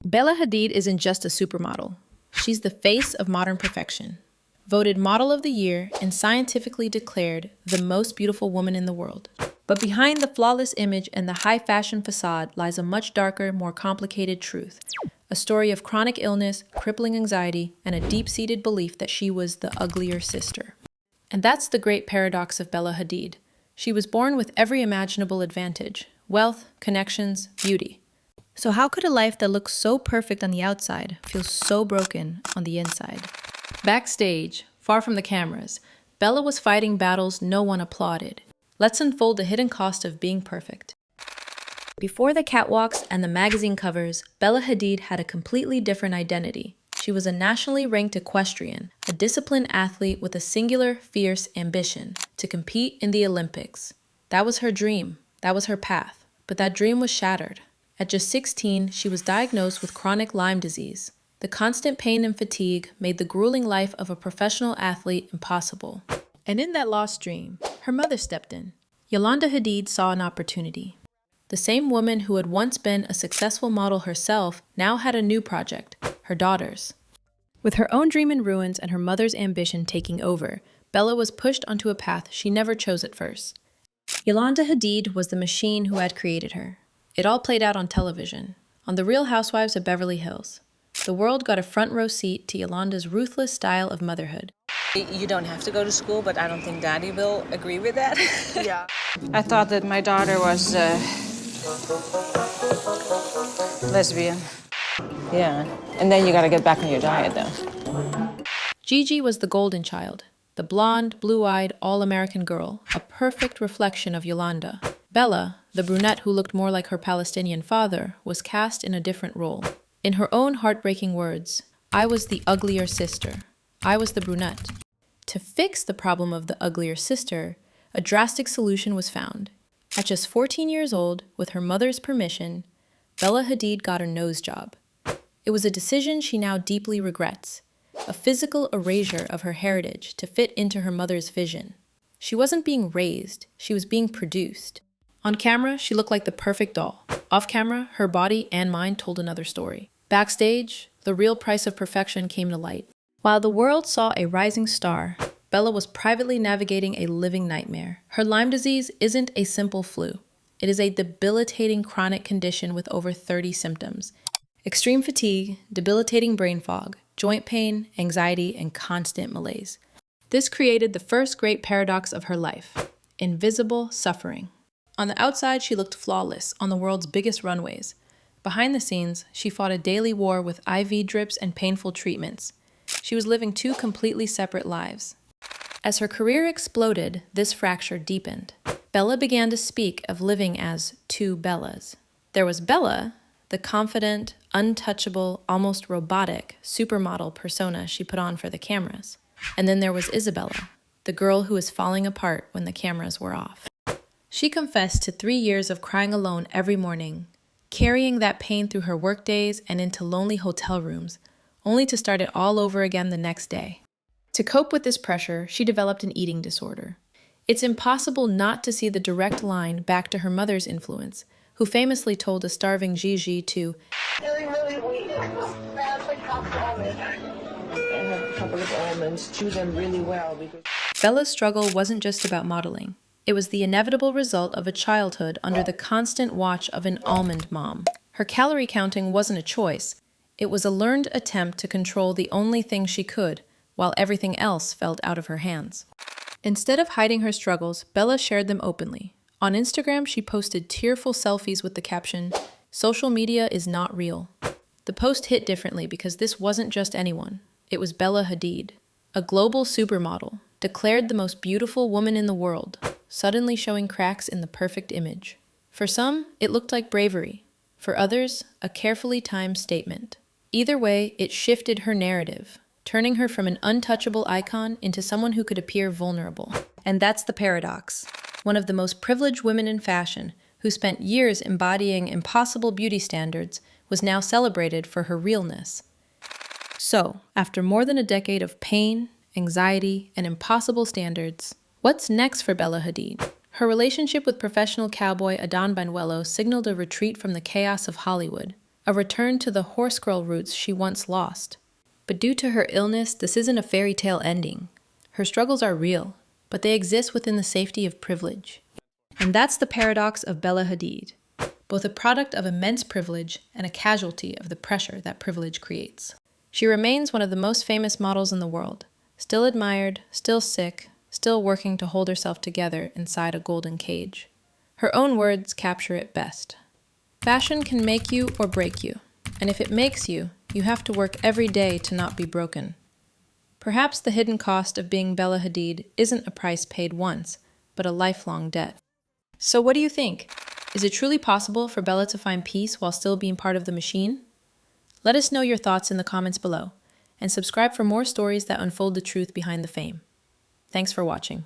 Bella Hadid isn't just a supermodel. She's the face of modern perfection. Voted Model of the Year and scientifically declared the most beautiful woman in the world. But behind the flawless image and the high fashion facade lies a much darker, more complicated truth. A story of chronic illness, crippling anxiety, and a deep-seated belief that she was the uglier sister. And that's the great paradox of Bella Hadid. She was born with every imaginable advantage: wealth, connections, beauty. So how could a life that looks so perfect on the outside feel so broken on the inside? Backstage, far from the cameras, Bella was fighting battles no one applauded. Let's unfold the hidden cost of being perfect. Before the catwalks and the magazine covers, Bella Hadid had a completely different identity. She was a nationally ranked equestrian, a disciplined athlete with a singular, fierce ambition to compete in the Olympics. That was her dream. That was her path. But that dream was shattered. At just 16, she was diagnosed with chronic Lyme disease. The constant pain and fatigue made the grueling life of a professional athlete impossible. And in that lost dream, her mother stepped in. Yolanda Hadid saw an opportunity. The same woman who had once been a successful model herself now had a new project: her daughters. With her own dream in ruins and her mother's ambition taking over, Bella was pushed onto a path she never chose at first. Yolanda Hadid was the machine who had created her. It all played out on television, on The Real Housewives of Beverly Hills. The world got a front row seat to Yolanda's ruthless style of motherhood. You don't have to go to school, but I don't think Daddy will agree with that. Yeah. I thought that my daughter was lesbian. Yeah, and then you gotta get back on your diet, though. Gigi was the golden child, the blonde, blue-eyed, all-American girl, a perfect reflection of Yolanda. Bella, the brunette who looked more like her Palestinian father, was cast in a different role. In her own heartbreaking words, "I was the uglier sister. I was the brunette." To fix the problem of the uglier sister, a drastic solution was found. At just 14 years old, with her mother's permission, Bella Hadid got a nose job. It was a decision she now deeply regrets, a physical erasure of her heritage to fit into her mother's vision. She wasn't being raised, she was being produced. On camera, she looked like the perfect doll. Off camera, her body and mind told another story. Backstage, the real price of perfection came to light. While the world saw a rising star, Bella was privately navigating a living nightmare. Her Lyme disease isn't a simple flu. It is a debilitating chronic condition with over 30 symptoms: extreme fatigue, debilitating brain fog, joint pain, anxiety, and constant malaise. This created the first great paradox of her life: invisible suffering. On the outside, she looked flawless on the world's biggest runways. Behind the scenes, she fought a daily war with IV drips and painful treatments. She was living two completely separate lives. As her career exploded, this fracture deepened. Bella began to speak of living as two Bellas. There was Bella, the confident, untouchable, almost robotic supermodel persona she put on for the cameras. And then there was Isabella, the girl who was falling apart when the cameras were off. She confessed to 3 years of crying alone every morning, carrying that pain through her workdays and into lonely hotel rooms, only to start it all over again the next day. To cope with this pressure, she developed an eating disorder. It's impossible not to see the direct line back to her mother's influence, who famously told a starving Gigi to Really weak. That's like almonds. I have a couple of almonds. Chew them really well because Bella's struggle wasn't just about modeling. It was the inevitable result of a childhood under the constant watch of an almond mom. Her calorie counting wasn't a choice. It was a learned attempt to control the only thing she could, while everything else fell out of her hands. Instead of hiding her struggles, Bella shared them openly. On Instagram, she posted tearful selfies with the caption, "Social media is not real." The post hit differently because this wasn't just anyone. It was Bella Hadid, a global supermodel, declared the most beautiful woman in the world, suddenly showing cracks in the perfect image. For some, it looked like bravery. For others, a carefully timed statement. Either way, it shifted her narrative, turning her from an untouchable icon into someone who could appear vulnerable. And that's the paradox. One of the most privileged women in fashion, who spent years embodying impossible beauty standards, was now celebrated for her realness. So, after more than a decade of pain, anxiety, and impossible standards, what's next for Bella Hadid? Her relationship with professional cowboy Adon Banuelos signaled a retreat from the chaos of Hollywood. a return to the horse girl roots she once lost. But due to her illness, this isn't a fairy tale ending. Her struggles are real, but they exist within the safety of privilege. And that's the paradox of Bella Hadid, both a product of immense privilege and a casualty of the pressure that privilege creates. She remains one of the most famous models in the world, still admired, still sick, still working to hold herself together inside a golden cage. Her own words capture it best. Fashion can make you or break you, and if it makes you, you have to work every day to not be broken. Perhaps the hidden cost of being Bella Hadid isn't a price paid once, but a lifelong debt. So what do you think? Is it truly possible for Bella to find peace while still being part of the machine? Let us know your thoughts in the comments below, and subscribe for more stories that unfold the truth behind the fame. Thanks for watching.